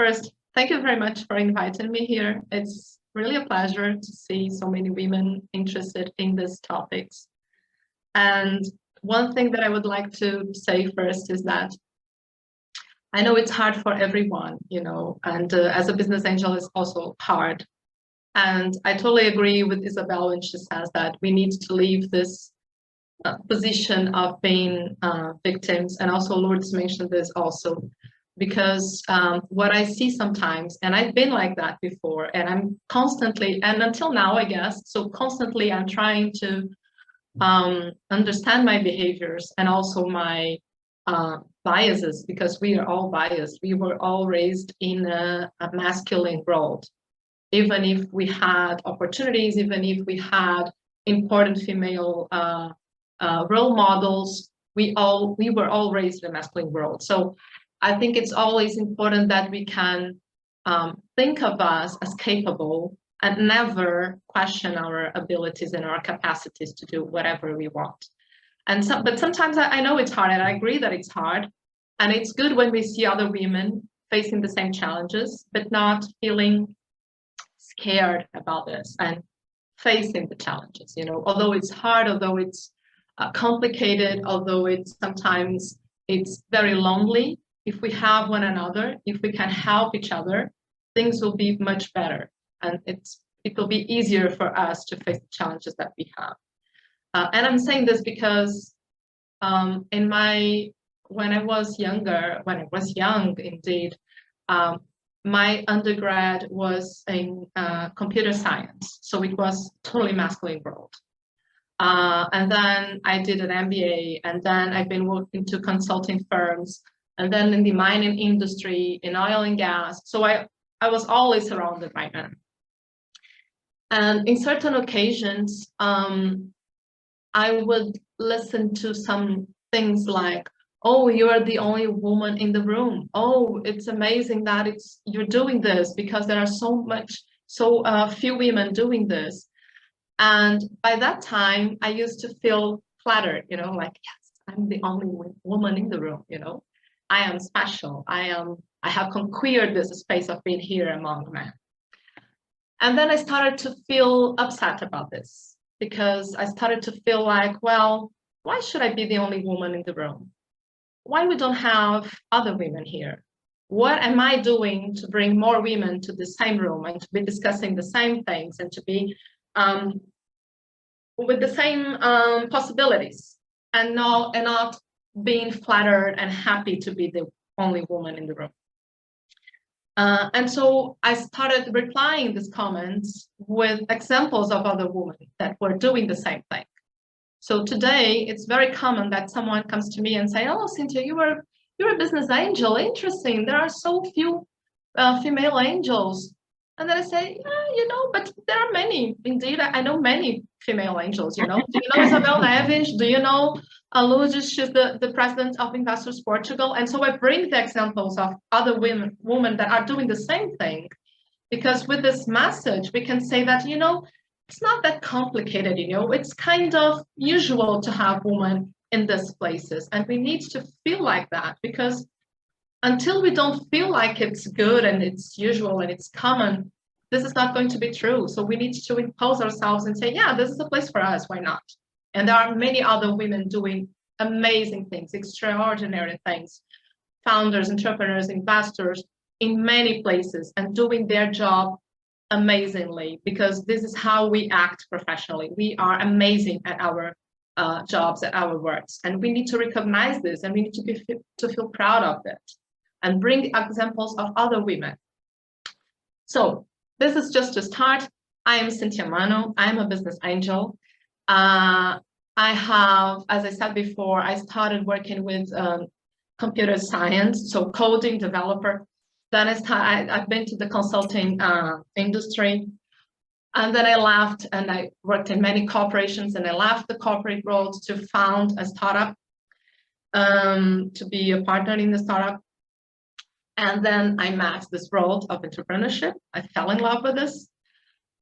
first, thank you very much for inviting me here. It's really a pleasure to see so many women interested in these topics. And one thing that I would like to say first is that I know it's hard for everyone, and as a business angel, it's also hard. And I totally agree with Isabel when she says that we need to leave this position of being victims. And also Lourdes mentioned this also, because what I see sometimes, and I've been like that before, and I'm constantly, and until now, I guess, so constantly I'm trying to understand my behaviors and also my biases, because we are all biased. We were all raised in a masculine world. Even if we had opportunities, even if we had important female role models, we were all raised in a masculine world. So I think it's always important that we can think of us as capable and never question our abilities and our capacities to do whatever we want. But sometimes I know it's hard, and I agree that it's hard. And it's good when we see other women facing the same challenges, but not feeling scared about this and facing the challenges, although it's hard, although it's complicated, although sometimes it's very lonely. If we have one another, if we can help each other, things will be much better, and it will be easier for us to face the challenges that we have. And I'm saying this because when I was young indeed, my undergrad was in computer science, so it was totally masculine world. And then I did an MBA, and then I've been working to consulting firms, and then in the mining industry, in oil and gas. So I was always surrounded by men. And in certain occasions, I would listen to some things like, "Oh, you are the only woman in the room. Oh, it's amazing that you're doing this, because there are so few women doing this." And by that time, I used to feel flattered, like, yes, I'm the only woman in the room, I am special. I have conquered this space of being here among men. And then I started to feel upset about this, because I started to feel like, well, why should I be the only woman in the room? Why we don't have other women here? What am I doing to bring more women to the same room and to be discussing the same things and to be with the same possibilities, and not being flattered and happy to be the only woman in the room? And so I started replying these comments with examples of other women that were doing the same thing. So today, it's very common that someone comes to me and say, "Oh, Cynthia, you're a business angel. Interesting. There are so few female angels." And then I say, "Yeah, but there are many. Indeed, I know many female angels. Do you know Isabel Neves? Do you know Lourdes? She's the president of Investors Portugal." And so I bring the examples of other women that are doing the same thing, because with this message, we can say that, it's not that complicated, it's kind of usual to have women in these places. And we need to feel like that, because until we don't feel like it's good and it's usual and it's common, this is not going to be true. So we need to impose ourselves and say, yeah, this is a place for us, why not? And there are many other women doing amazing things, extraordinary things, founders, entrepreneurs, investors in many places, and doing their job amazingly, because this is how we act professionally. We are amazing at our jobs, at our works, and we need to recognize this, and we need to feel proud of it, and bring examples of other women. So this is just to start. I am Cynthia Mano. I'm a business angel. I have, as I said before, I started working with computer science, so coding, developer. Then I've been to the consulting industry, and then I left, and I worked in many corporations, and I left the corporate world to found a startup, to be a partner in the startup. And then I met this world of entrepreneurship. I fell in love with this,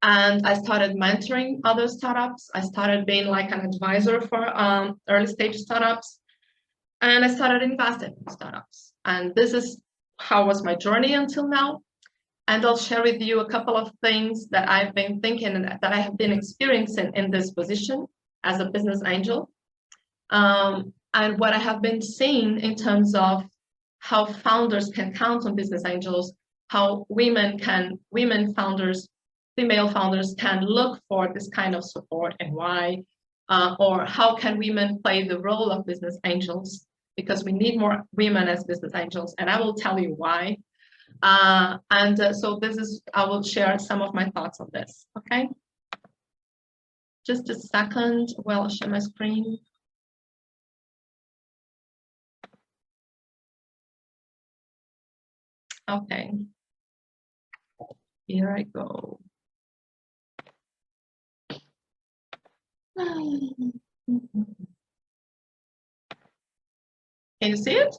and I started mentoring other startups. I started being like an advisor for early stage startups, and I started investing in startups. And this is how was my journey until now. And I'll share with you a couple of things that I've been thinking and that I have been experiencing in this position as a business angel. And what I have been seeing in terms of how founders can count on business angels, how female founders can look for this kind of support and why, or how can women play the role of business angels, because we need more women as business angels, and I will tell you why. So I will share some of my thoughts on this, okay? Just a second while I share my screen. Okay, here I go. Can you see it?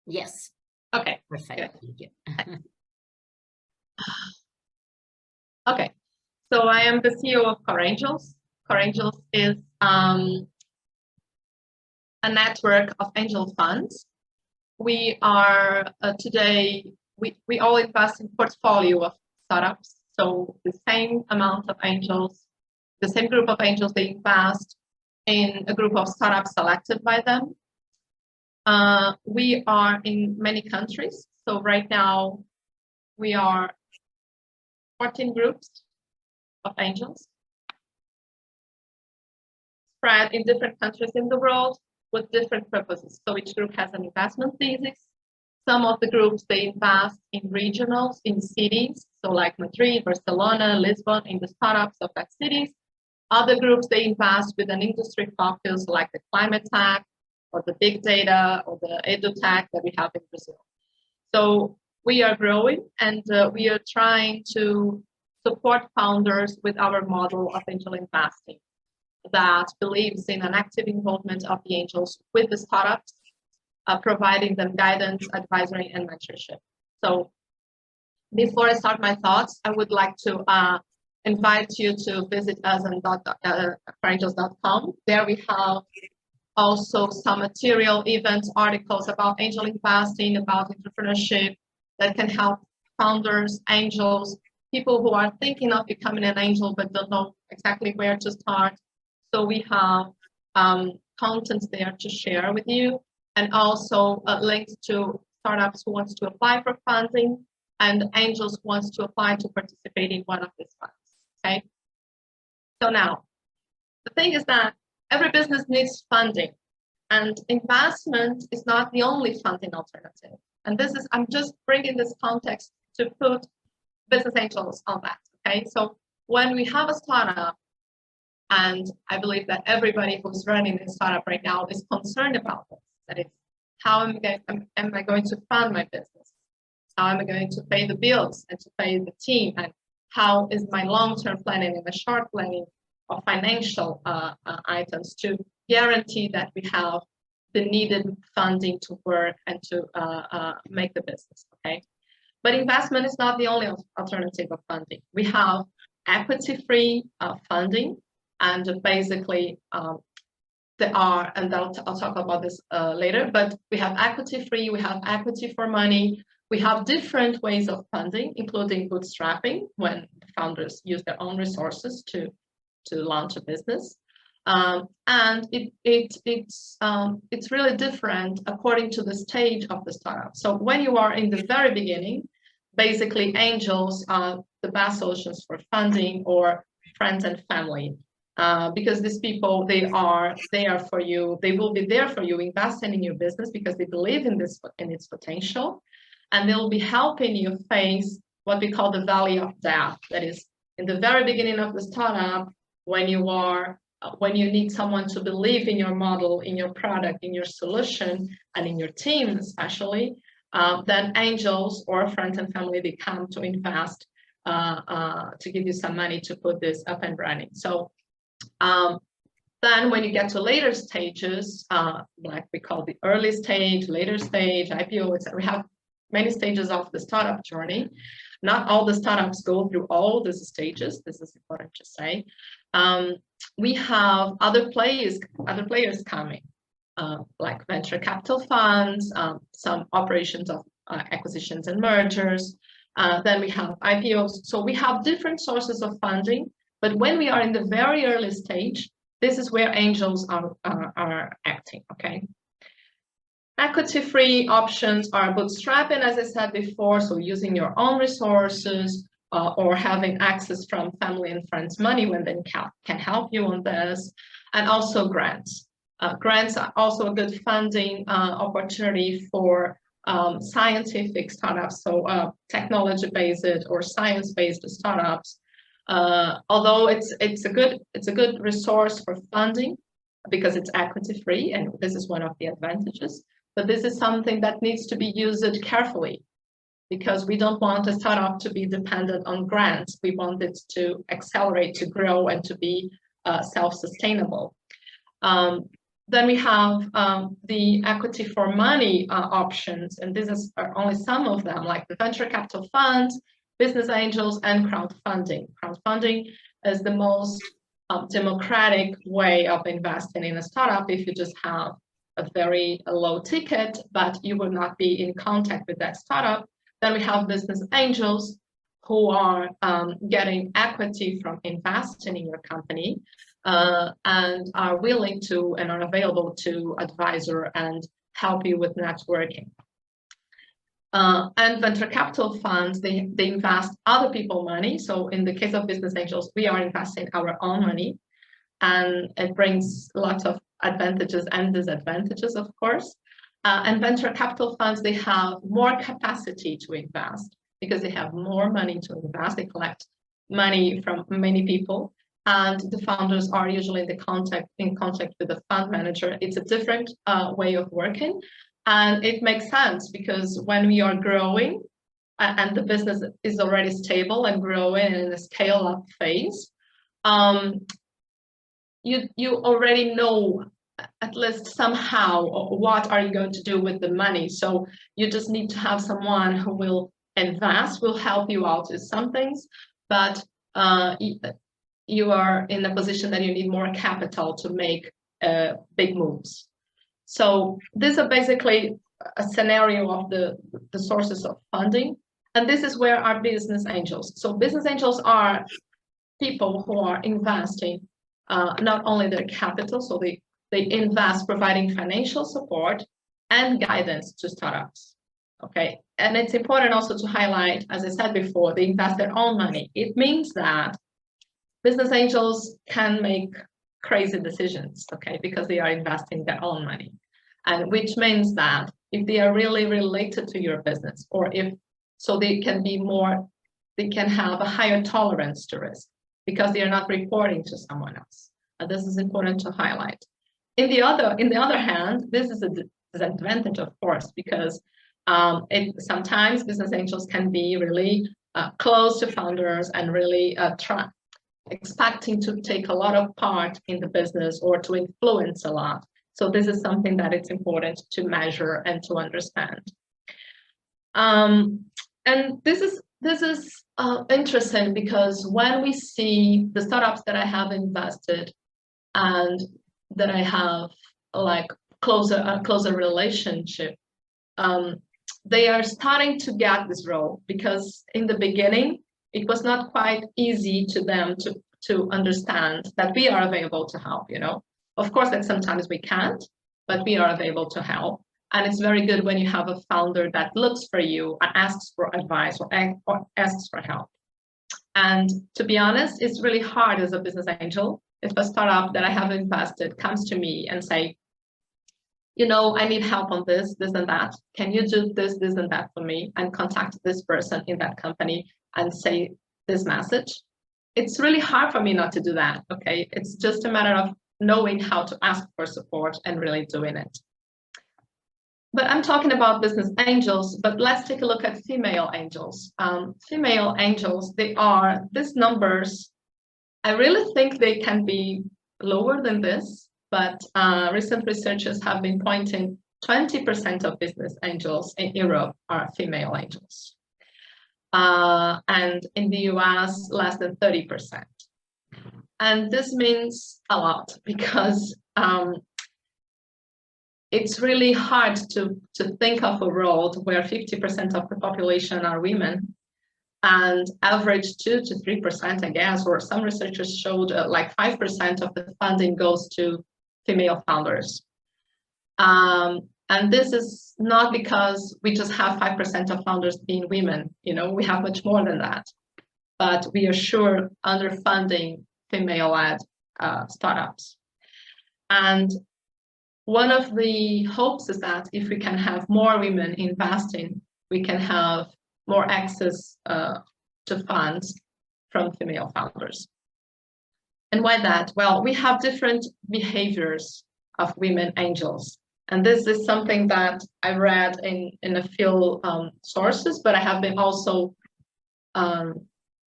Yes. Okay. Perfect. Thank you. Okay. So I am the CEO of Core Angels. Core Angels is a network of angel funds. We are today, we all invest in portfolio of startups. So the same amount of angels, the same group of angels, they invest in a group of startups selected by them. We are in many countries. So right now we are 14 groups of angels spread in different countries in the world with different purposes. So each group has an investment thesis. Some of the groups, they invest in regionals, in cities, so like Madrid, Barcelona, Lisbon, in the startups of that cities. Other groups, they invest with an industry focus like the climate tech or the big data or the edu tech that we have in Brazil. So we are growing, and we are trying to support founders with our model of angel investing that believes in an active involvement of the angels with the startups, providing them guidance, advisory, and mentorship. So before I start my thoughts, I would like to invite you to visit us on coreangels.com. There we have also some material, events, articles about angel investing, about entrepreneurship that can help founders, angels, people who are thinking of becoming an angel but don't know exactly where to start. So we have content there to share with you, and also links to startups who wants to apply for funding and angels who wants to apply to participate in one of these funds, okay? So now, the thing is that every business needs funding, and investment is not the only funding alternative. And this is, I'm just bringing this context to put business angels on that, okay? So when we have a startup, and I believe that everybody who's running a startup right now is concerned about this, that is, how am I going to fund my business? How am I going to pay the bills and to pay the team? And how is my long-term planning and the short planning of financial items to guarantee that we have the needed funding to work and to make the business, okay? But investment is not the only alternative of funding. We have equity-free funding, and basically there are, and I'll talk about this later, but we have equity-free, we have equity for money, we have different ways of funding, including bootstrapping, when founders use their own resources to launch a business. And it's really different according to the stage of the startup. So when you are in the very beginning, basically angels are the best solutions for funding, or friends and family. Because these people, they are for you, they will be there for you, investing in your business because they believe in its potential, and they'll be helping you face what we call the valley of death. That is, in the very beginning of the startup, when you need someone to believe in your model, in your product, in your solution, and in your team especially, then angels or friends and family, they come to invest, to give you some money to put this up and running. So then when you get to later stages, like we call the early stage, later stage, IPO, etc., we have many stages of the startup journey. Not all the startups go through all these stages. This is important to say. We have other players coming. like venture capital funds, some operations of acquisitions and mergers. Then we have IPOs. So we have different sources of funding, but when we are in the very early stage, this is where angels are acting, okay? Equity-free options are bootstrapping, as I said before, so using your own resources or having access from family and friends' money when they can help you on this, and also grants. Grants are also a good funding opportunity for scientific startups, so technology-based or science-based startups. Although it's a good resource for funding because it's equity-free, and this is one of the advantages. But this is something that needs to be used carefully because we don't want a startup to be dependent on grants. We want it to accelerate, to grow, and to be self-sustainable. Then we have the equity for money options, and these are only some of them, like the venture capital funds, business angels, and crowdfunding. Crowdfunding is the most democratic way of investing in a startup if you just have a very low ticket, but you will not be in contact with that startup. Then we have business angels who are getting equity from investing in your company and are willing to and are available to advisor and help you with networking. And venture capital funds, they invest other people's money. So in the case of business angels, we are investing our own money, and it brings lots of advantages and disadvantages, of course. And venture capital funds, they have more capacity to invest because they have more money to invest. They collect money from many people, and the founders are usually in contact with the fund manager. It's a different way of working, and it makes sense because when we are growing and the business is already stable and growing in a scale-up phase, you already know at least somehow what are you going to do with the money. So you just need to have someone who will invest, will help you out with some things, but you are in a position that you need more capital to make big moves. So these are basically a scenario of the sources of funding. And this is where our business angels. So business angels are people who are investing not only their capital, so they invest providing financial support and guidance to startups, okay? And it's important also to highlight, as I said before, they invest their own money. It means that business angels can make crazy decisions, okay, because they are investing their own money. And which means that if they are really related to your business, or if, so they can be more, they can have a higher tolerance to risk because they are not reporting to someone else. And this is important to highlight. In the other hand, this is a disadvantage, of course, because sometimes business angels can be really close to founders and really expecting to take a lot of part in the business or to influence a lot. So this is something that it's important to measure and to understand. And this is interesting because when we see the startups that I have invested and that I have like a closer relationship, they are starting to get this role because in the beginning it was not quite easy to them to understand that we are available to help, you know. Of course, that sometimes we can't, but we are available to help. And it's very good when you have a founder that looks for you and asks for advice or asks for help. And to be honest, it's really hard as a business angel if a startup that I have invested comes to me and say, you know, I need help on this, this and that. Can you do this, this and that for me? And contact this person in that company and say this message. It's really hard for me not to do that, okay? It's just a matter of knowing how to ask for support and really doing it. But I'm talking about business angels, but let's take a look at female angels. Female angels, these numbers, I really think they can be lower than this, but recent researchers have been pointing 20% of business angels in Europe are female angels. And in the US, less than 30%. And this means a lot because it's really hard to think of a world where 50% of the population are women and average 2 to 3%, I guess, or some researchers showed like 5% of the funding goes to female founders. And this is not because we just have 5% of founders being women, you know, we have much more than that. But we are sure underfunding female-led startups. And one of the hopes is that if we can have more women investing, we can have more access to funds from female founders. And why that? Well, we have different behaviors of women angels. And this is something that I read in a few sources, but I have been also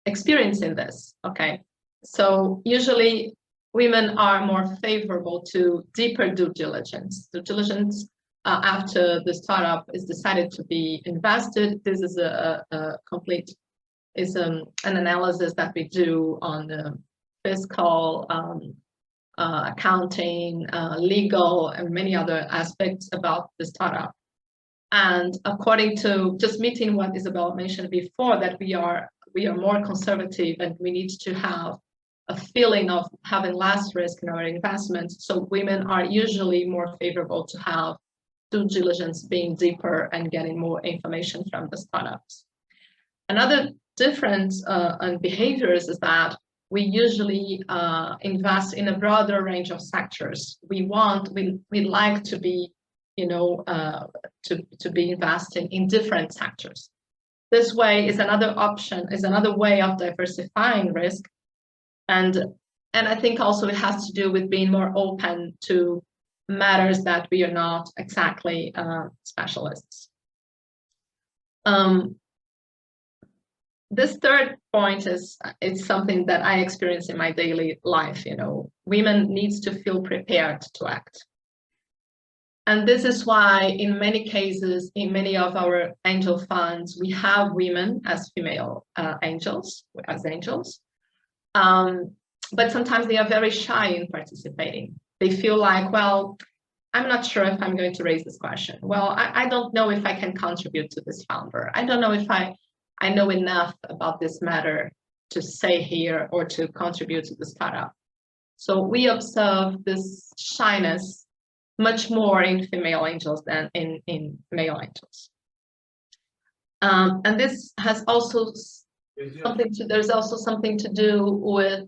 experiencing this, okay? So usually women are more favorable to deeper due diligence. Due diligence after the startup is decided to be invested. This is a complete, is an analysis that we do on the fiscal, accounting, legal, and many other aspects about the startup. And according to just meeting what Isabella mentioned before, that we are more conservative and we need to have a feeling of having less risk in our investments. So women are usually more favorable to have due diligence being deeper and getting more information from the startups. Another difference on behaviors is that we usually invest in a broader range of sectors. We like to be, you know, to be investing in different sectors. This way is another option, is another way of diversifying risk. And I think also it has to do with being more open to matters that we are not exactly specialists. This third point is something that I experience in my daily life. You know, women needs to feel prepared to act. And this is why in many cases, in many of our angel funds, we have women as female angels, but sometimes they are very shy in participating. They feel like, well, I'm not sure if I'm going to raise this question. Well, I don't know if I can contribute to this founder. I don't know if I know enough about this matter to say here or to contribute to the startup. So we observe this shyness much more in female angels than in male angels. And this has also there's also something to do with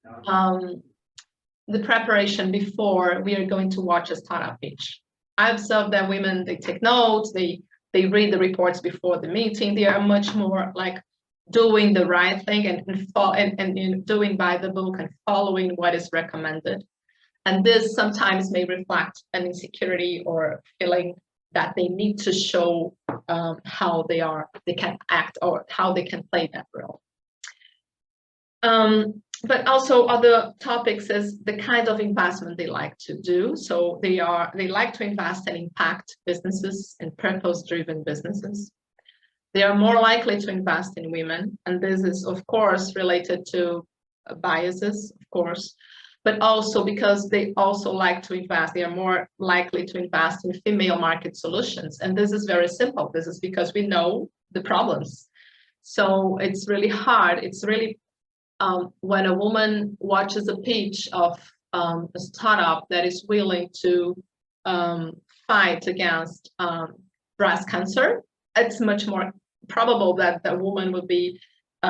the preparation before we are going to watch a startup pitch. I observed that women, they take notes, they read the reports before the meeting. They are much more like doing the right thing and doing by the book and following what is recommended. And this sometimes may reflect an insecurity or feeling that they need to show how they can act or how they can play that role. But also other topics is the kind of investment they like to do. So they like to invest in impact businesses and purpose-driven businesses. They are more likely to invest in women, and this is of course related to biases, of course, but also because they also like to invest. They are more likely to invest in female market solutions, and this is very simple. This is because we know the problems. So it's really hard. It's really when a woman watches a pitch of a startup that is willing to fight against breast cancer, it's much more probable that the woman would be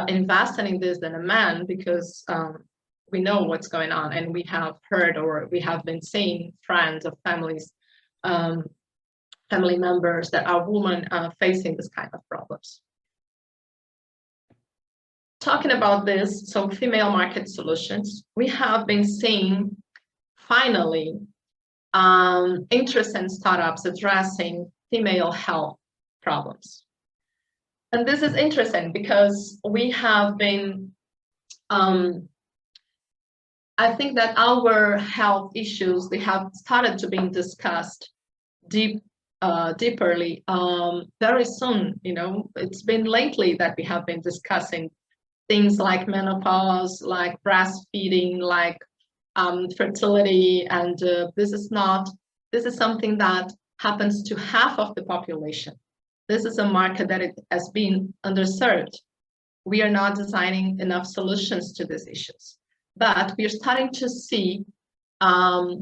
investing in this than a man, because we know what's going on, and we have heard or we have been seeing friends of families, family members that are women facing this kind of problems. Talking about this, so female market solutions, we have been seeing finally interest in startups addressing female health problems. And this is interesting because we have been, I think that our health issues, they have started to be discussed deeperly very soon. You know, it's been lately that we have been discussing things like menopause, like breastfeeding, like fertility, and this is not This is something that happens to half of the population. This is a market that it has been underserved. We are not designing enough solutions to these issues, but we are starting to see,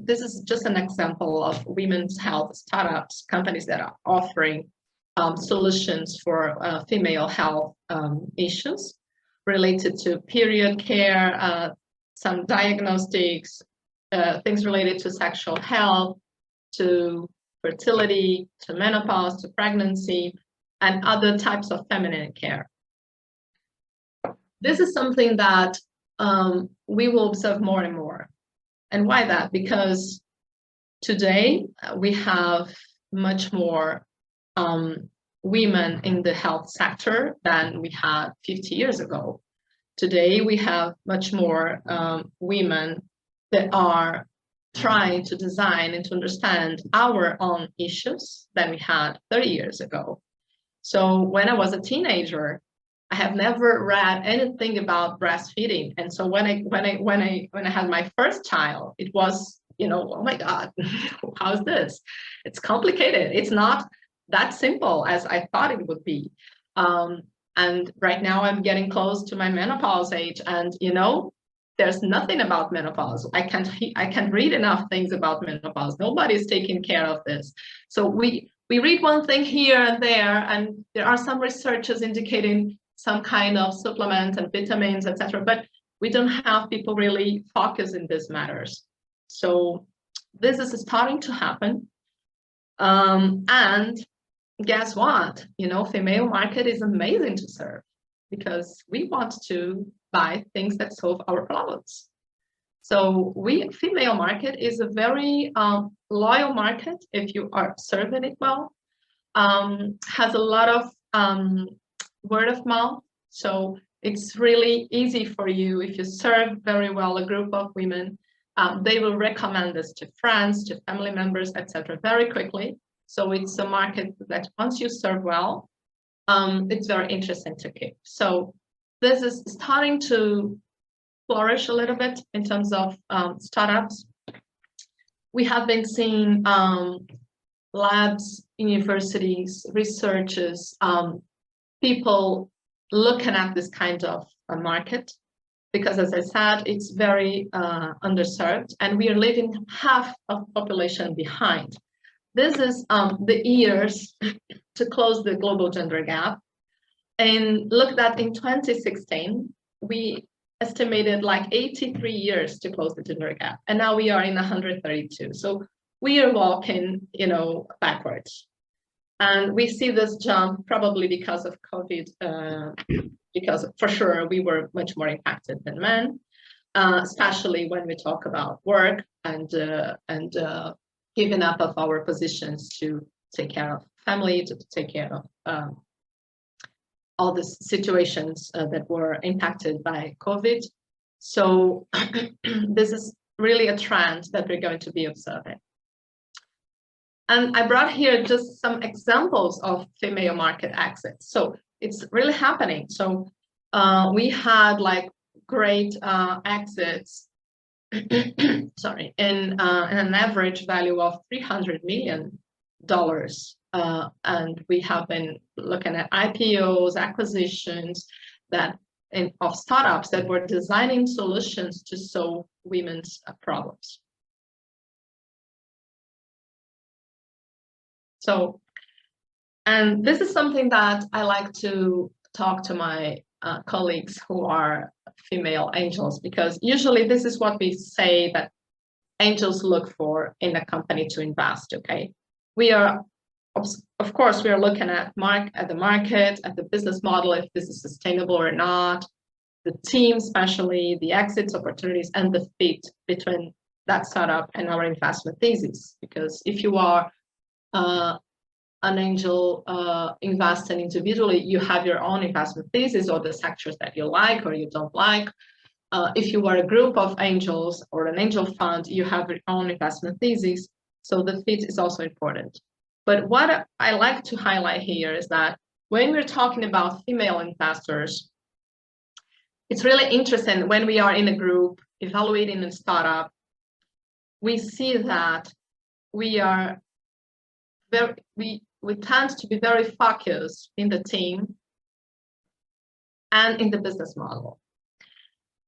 this is just an example of women's health startups, companies that are offering solutions for female health issues related to period care, some diagnostics, things related to sexual health, to fertility, to menopause, to pregnancy, and other types of feminine care. This is something that we will observe more and more. And why that? Because today we have much more women in the health sector than we had 50 years ago. Today we have much more women that are trying to design and to understand our own issues than we had 30 years ago. So when I was a teenager, I have never read anything about breastfeeding, and so when I had my first child, it was, you know, oh my God, how's this? It's complicated. It's not that simple as I thought it would be. And right now I'm getting close to my menopause age, and you know, there's nothing about menopause. I can't read enough things about menopause. Nobody's taking care of this. So we read one thing here and there, and there are some researchers indicating some kind of supplement and vitamins, etc. But we don't have people really focus in these matters. So this is starting to happen. And guess what? You know, female market is amazing to serve because we want to buy things that solve our problems. So female market is a very loyal market if you are serving it well. Has a lot of word of mouth. So it's really easy for you if you serve very well a group of women. They will recommend this to friends, to family members, etc. very quickly. So it's a market that once you serve well, it's very interesting to keep. So this is starting to flourish a little bit in terms of startups. We have been seeing labs, universities, researchers, people looking at this kind of a market, because as I said, it's very underserved, and we are leaving half of the population behind. This is the years to close the global gender gap. And look that in 2016, we estimated like 83 years to close the gender gap. And now we are in 132. So we are walking, you know, backwards. And we see this jump probably because of COVID, because for sure we were much more impacted than men, especially when we talk about work and giving up of our positions to take care of family, to take care of all the situations that were impacted by COVID. So this is really a trend that we're going to be observing. And I brought here just some examples of female market exits. So it's really happening. So we had like great exits, sorry, in an average value of $300 million. And we have been looking at IPOs, acquisitions of startups that were designing solutions to solve women's problems. So, and this is something that I like to talk to my colleagues who are female angels, because usually this is what we say that angels look for in a company to invest, okay? We are, of course, we are looking at the market, at the business model, if this is sustainable or not, the team, especially the exits opportunities, and the fit between that startup and our investment thesis. Because if you are an angel investing individually, you have your own investment thesis or the sectors that you like or you don't like. If you are a group of angels or an angel fund, you have your own investment thesis. So the fit is also important. But what I like to highlight here is that when we're talking about female investors, it's really interesting when we are in a group evaluating a startup, we see that we are we tend to be very focused in the team and in the business model.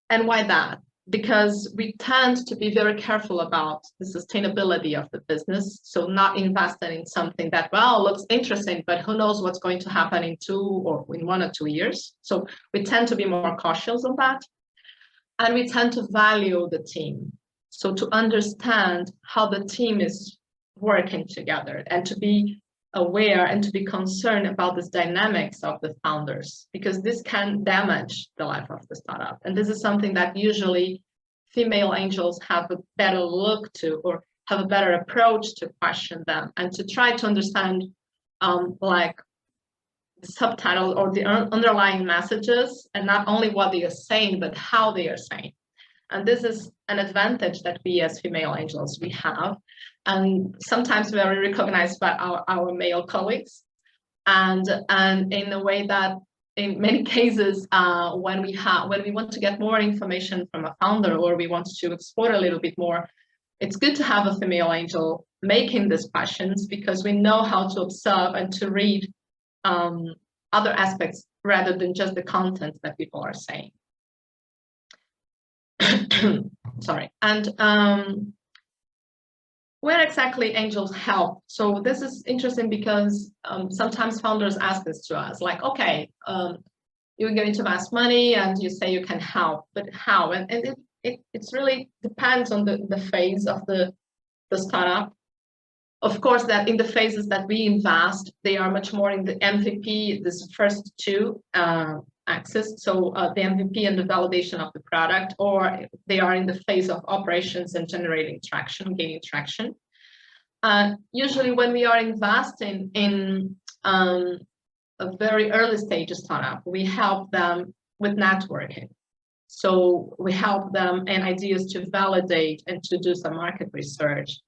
And why that? Because we tend to be very careful about the sustainability of the business. So not investing in something that, well, looks interesting, but who knows what's going to happen in 2 or in 1 or 2 years. So we tend to be more cautious on that. And we tend to value the team. So to understand how the team is working together and to be aware and to be concerned about this dynamics of the founders, because this can damage the life of the startup. And this is something that usually female angels have a better look to, or have a better approach to question them and to try to understand like the subtitle or the underlying messages, and not only what they are saying, but how they are saying. And this is an advantage that we as female angels, we have. And sometimes we are recognized by our male colleagues. And in a way that in many cases, when we want to get more information from a founder, or we want to explore a little bit more, it's good to have a female angel making these questions, because we know how to observe and to read other aspects rather than just the content that people are saying. Sorry. And where exactly angels help? So this is interesting because sometimes founders ask this to us, like, okay, you're going to invest money and you say you can help, but how? And it's really depends on the phase of the startup. Of course, that in the phases that we invest, they are much more in the MVP, this first 2 axis, so the MVP and the validation of the product, or they are in the phase of operations and generating traction, gaining traction. Usually when we are investing in a very early stage startup, we help them with networking. So we help them and ideas to validate and to do some market research.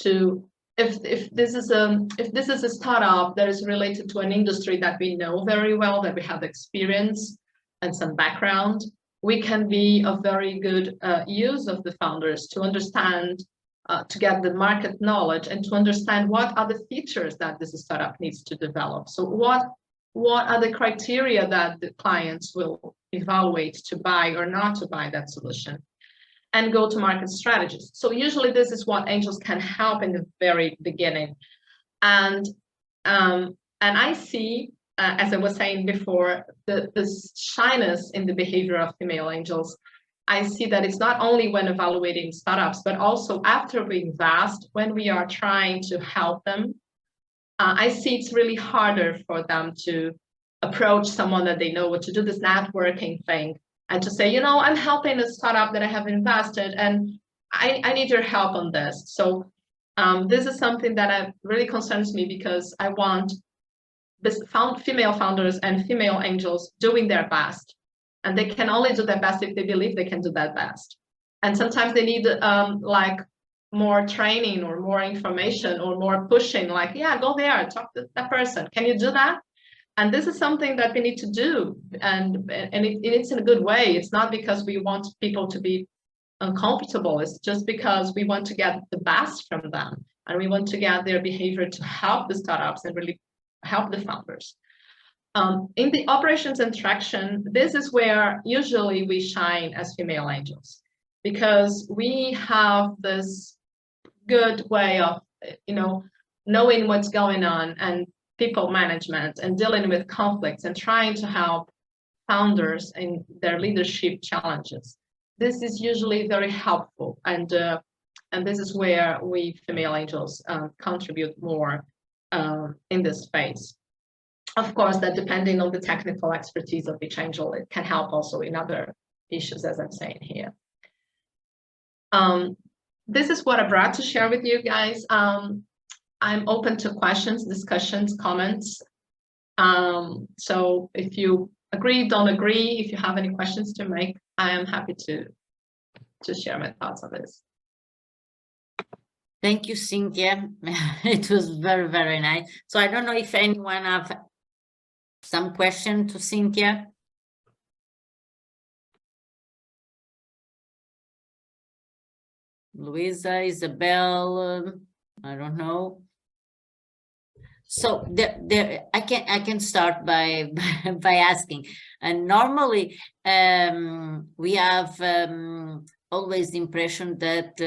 To if this is a startup that is related to an industry that we know very well, that we have experience and some background, we can be a very good use of the founders to understand, to get the market knowledge and to understand what are the features that this startup needs to develop. So what are the criteria that the clients will evaluate to buy or not to buy that solution, and go-to-market strategies. So usually this is what angels can help in the very beginning. And I see, as I was saying before, this shyness in the behavior of female angels. I see that it's not only when evaluating startups, but also after we invest, when we are trying to help them. I see it's really harder for them to approach someone that they know, or to do this networking thing, and to say, you know, I'm helping a startup that I have invested and I need your help on this. So this is something that really concerns me, because I want female founders and female angels doing their best. And they can only do their best if they believe they can do that best. And sometimes they need like more training or more information or more pushing, like, yeah, go there, talk to that person. Can you do that? And this is something that we need to do, and it's in a good way. It's not because we want people to be uncomfortable. It's just because we want to get the best from them, and we want to get their behavior to help the startups and really help the founders. In the operations and traction, this is where usually we shine as female angels, because we have this good way of, you know, knowing what's going on and people management and dealing with conflicts and trying to help founders in their leadership challenges. This is usually very helpful, and this is where we female angels contribute more in this space. Of course, that depending on the technical expertise of each angel, it can help also in other issues, as I'm saying here. This is what I brought to share with you guys. I'm open to questions, discussions, comments. So if you agree, don't agree, if you have any questions to make, I am happy to share my thoughts on this. Thank you, Cynthia. It was very, very nice. So I don't know if anyone have some question to Cynthia. Luisa, Isabel, I don't know. So I can start by by asking. And normally, we have always the impression that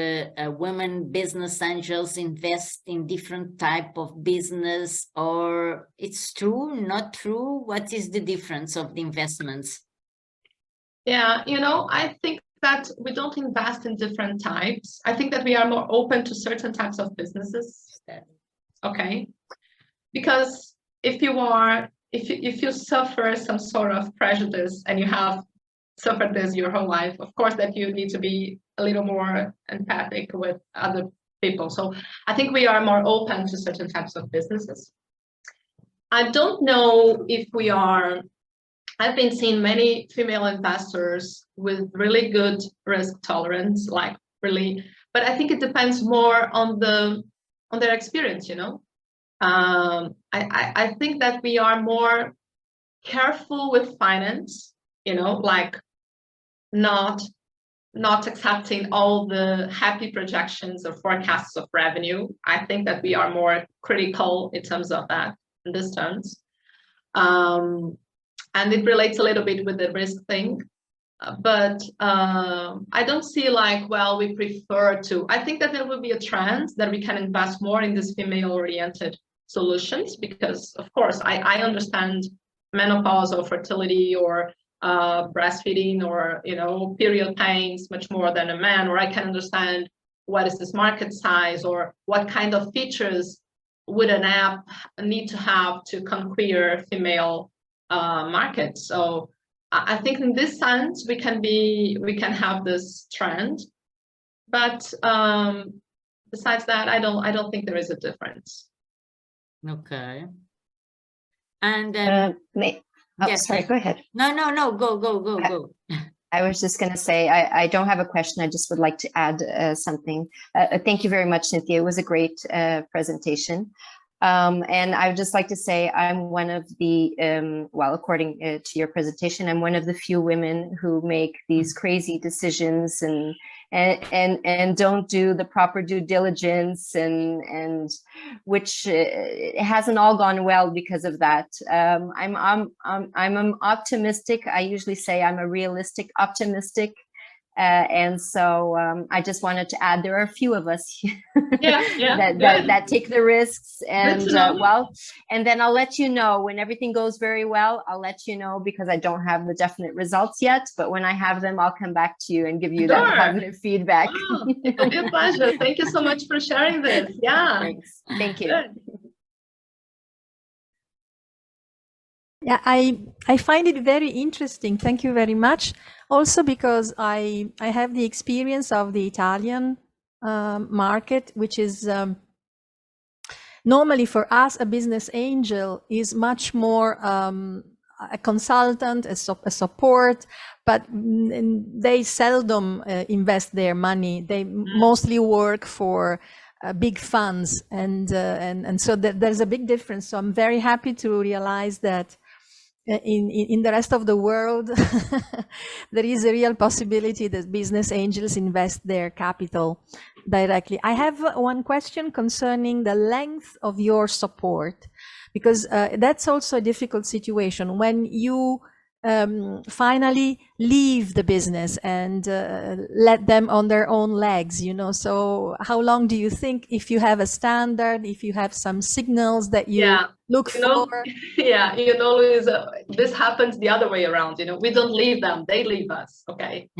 women business angels invest in different type of business, or it's true, not true? What is the difference of the investments? Yeah, I think that we don't invest in different types. I think that we are more open to certain types of businesses. Okay. Because if you suffer some sort of prejudice and you have suffered this your whole life, of course that you need to be a little more empathic with other people. So I think we are more open to certain types of businesses. I don't know if we are. I've been seeing many female investors with really good risk tolerance, like really, but I think it depends more on their experience, I think that we are more careful with finance, like not accepting all the happy projections or forecasts of revenue. I think that we are more critical in terms of that, in this terms. And it relates a little bit with the risk thing. But I don't see like, well, we prefer to. I think that there will be a trend that we can invest more in these female-oriented solutions, because of course I understand menopause or fertility or breastfeeding or period pains much more than a man, or I can understand what is this market size or what kind of features would an app need to have to conquer female market. So I think in this sense we can have this trend, but besides that I don't think there is a difference. Okay. And yes, sorry, go ahead. No, go. I was just going to say, I don't have a question. I just would like to add something. Thank you very much, Cynthia. It was a great presentation. And I would just like to say I'm one of the, well, according to your presentation, I'm one of the few women who make these crazy decisions and don't do the proper due diligence, and which hasn't all gone well because of that. I'm optimistic. I usually say I'm a realistic optimistic. And so I just wanted to add, there are a few of us that take the risks, and well, and then I'll let you know when everything goes very well. I'll let you know, because I don't have the definite results yet, but when I have them, I'll come back to you and give you that positive feedback. Wow, it will be a pleasure. Thank you so much for sharing this. Yeah. Thanks. Thank you. Good. Yeah, I find it very interesting. Thank you very much. Also because I have the experience of the Italian market, which is normally for us a business angel is much more a consultant, a support, but they seldom invest their money. They mostly work for big funds, and so there's a big difference. So I'm very happy to realize that in the rest of the world, there is a real possibility that business angels invest their capital directly. I have one question concerning the length of your support, because that's also a difficult situation when you finally leave the business and let them on their own legs, so how long do you think, if you have a standard, if you have some signals that you look for? Yeah, this happens the other way around, we don't leave them, they leave us. Okay.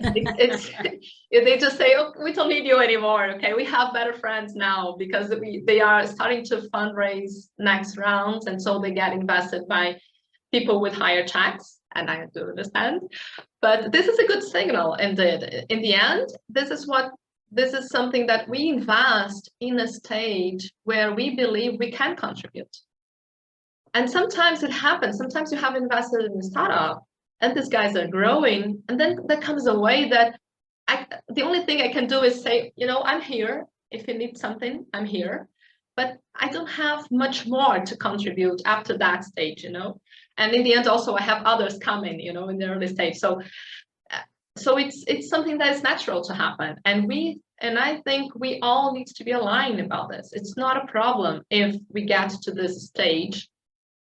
They just say, oh, we don't need you anymore. Okay, we have better friends now, because they are starting to fundraise next rounds, and so they get invested by people with higher checks, and I do understand, but this is a good signal. Indeed, in the end, this is something that we invest in a stage where we believe we can contribute. And sometimes it happens. Sometimes you have invested in a startup, and these guys are growing, and then there comes a way that the only thing I can do is say, I'm here. If you need something, I'm here. But I don't have much more to contribute after that stage, And in the end, also, I have others coming, in the early stage. So it's something that is natural to happen. And we And I think we all need to be aligned about this. It's not a problem if we get to this stage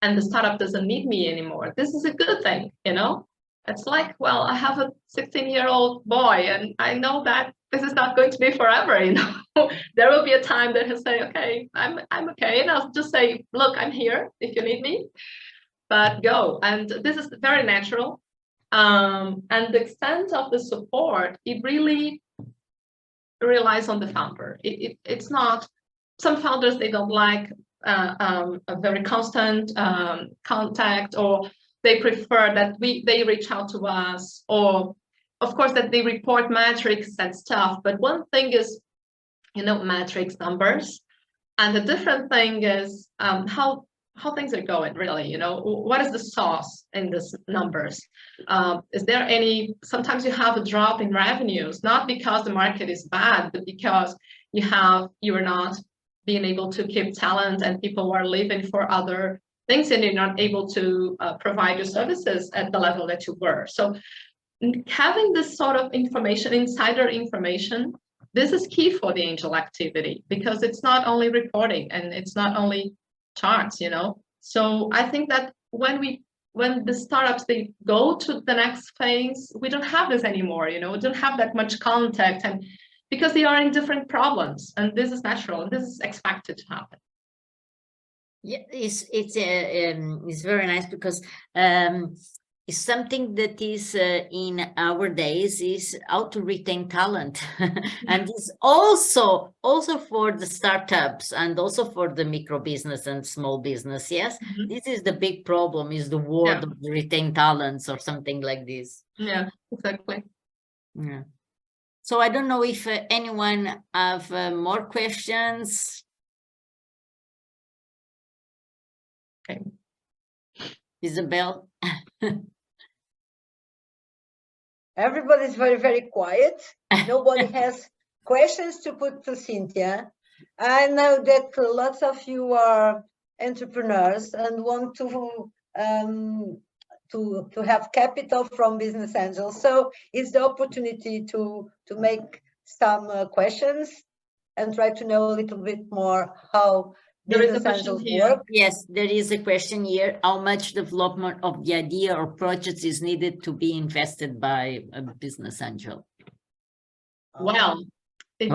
and the startup doesn't need me anymore. This is a good thing, you know? It's like, well, I have a 16-year-old boy and I know that this is not going to be forever, you know? There will be a time that he'll say, okay, I'm okay. And I'll just say, look, I'm here if you need me, but go. And this is very natural. And the extent of the support, it really relies on the founder. It's not, some founders, they don't like a very constant contact, or they prefer that they reach out to us, or of course that they report metrics and stuff. But one thing is, you know, metrics, numbers, and the different thing is how things are going, really, you know, what is the sauce in these numbers? Is there any, sometimes you have a drop in revenues, not because the market is bad, but because you are not being able to keep talent and people are leaving for other things and you're not able to provide your services at the level that you were. So having this sort of information, insider information, this is key for the angel activity, because it's not only reporting and it's not only charts, you know. So I think that when the startups, they go to the next phase, we don't have this anymore, you know, we don't have that much contact, and because they are in different problems, and this is natural and this is expected to happen. Yeah, it's very nice, because it's something that is in our days is how to retain talent, and it's also for the startups and also for the micro business and small business. Yes, this is the big problem, is the word of the retain talents or something like this. Yeah, exactly. Yeah. So I don't know if anyone have more questions. Okay. Isabel. Everybody's very, very quiet. Nobody has questions to put to Cynthia. I know that lots of you are entrepreneurs and want to have capital from business angels. So it's the opportunity to make some questions and try to know a little bit more how business angels work. Yes, there is a question here. How much development of the idea or projects is needed to be invested by a business angel? Well, it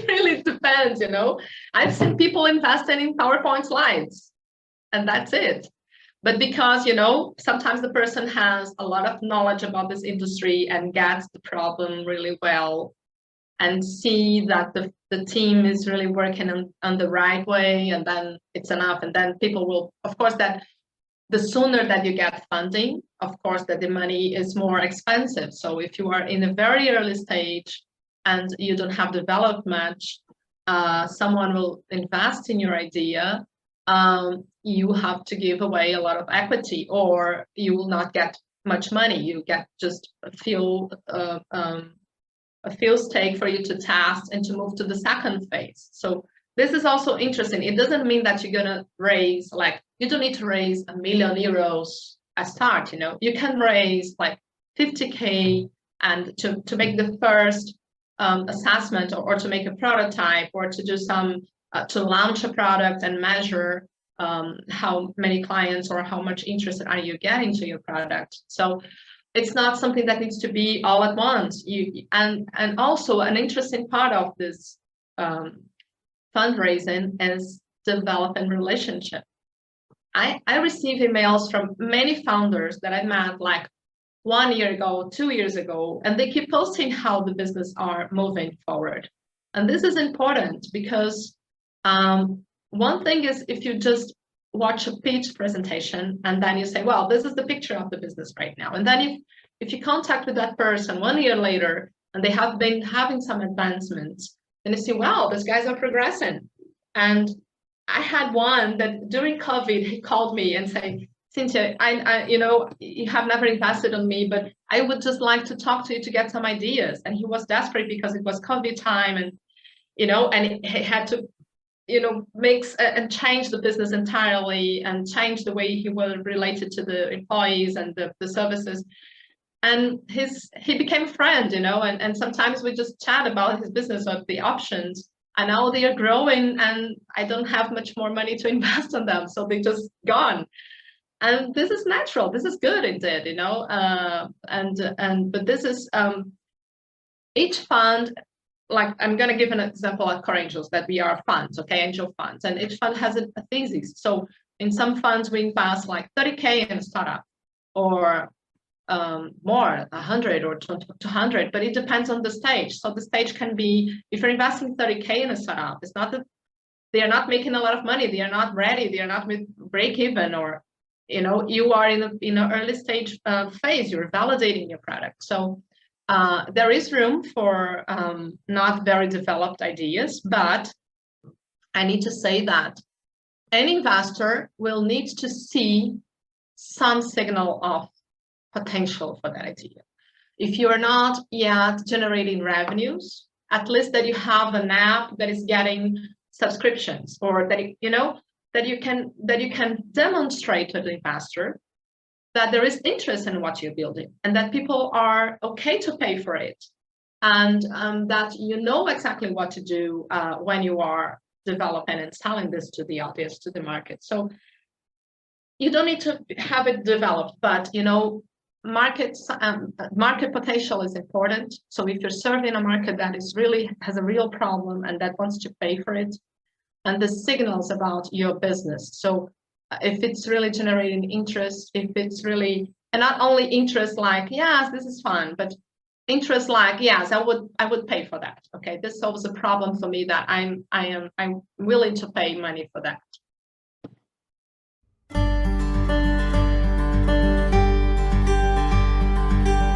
really depends, you know. I've seen people investing in PowerPoint slides, and that's it. But because, you know, sometimes the person has a lot of knowledge about this industry and gets the problem really well, and see that the team is really working on the right way, and then it's enough. And then people will, of course, that the sooner that you get funding, of course, that the money is more expensive. So if you are in a very early stage and you don't have developed much, someone will invest in your idea. You have to give away a lot of equity, or you will not get much money. You get just a few stake for you to test and to move to the second phase. So this is also interesting. It doesn't mean that you're gonna raise, like, you don't need to raise €1 million at start, you know. You can raise like 50K and to make the first assessment, or to make a prototype, or to do some, to launch a product and measure how many clients or how much interest are you getting to your product. So it's not something that needs to be all at once. And also an interesting part of this fundraising is developing relationship. I receive emails from many founders that I met like 1 year ago, 2 years ago, and they keep posting how the business are moving forward. And this is important because one thing is if you just watch a pitch presentation and then you say, well, this is the picture of the business right now. And then if you contact with that person 1 year later and they have been having some advancements, then you see, wow, these guys are progressing. And I had one that during COVID, he called me and said, Cynthia, I you know, you have never invested on me, but I would just like to talk to you to get some ideas. And he was desperate because it was COVID time, and, you know, and he had to, you know, mix and change the business entirely and change the way he was related to the employees and the services. And he became a friend, you know, and sometimes we just chat about his business or the options. And now they are growing, and I don't have much more money to invest on them, so they just gone. And this is natural. This is good, indeed, you know. But this is each fund. Like, I'm going to give an example at Core Angels that we are funds, okay, angel funds, and each fund has a thesis. So in some funds we invest like 30K in a startup, or more, 100 or 200, but it depends on the stage. So the stage can be, if you're investing 30K in a startup, it's not that they are not making a lot of money, they are not ready, they are not with break even, or, you know, you are in an early stage phase, you're validating your product. So there is room for not very developed ideas, but I need to say that an investor will need to see some signal of potential for that idea. If you are not yet generating revenues, at least that you have an app that is getting subscriptions, or that, you know, that you can demonstrate to the investor that there is interest in what you're building, and that people are okay to pay for it, and that you know exactly what to do when you are developing and selling this to the audience, to the market. So you don't need to have it developed, but, you know, market potential is important. So if you're serving a market that is really has a real problem and that wants to pay for it, and the signals about your business. So if it's really generating interest, if it's really, and not only interest like, yes, this is fun, but interest like, yes, I would pay for that. Okay, this solves a problem for me that I'm willing to pay money for that.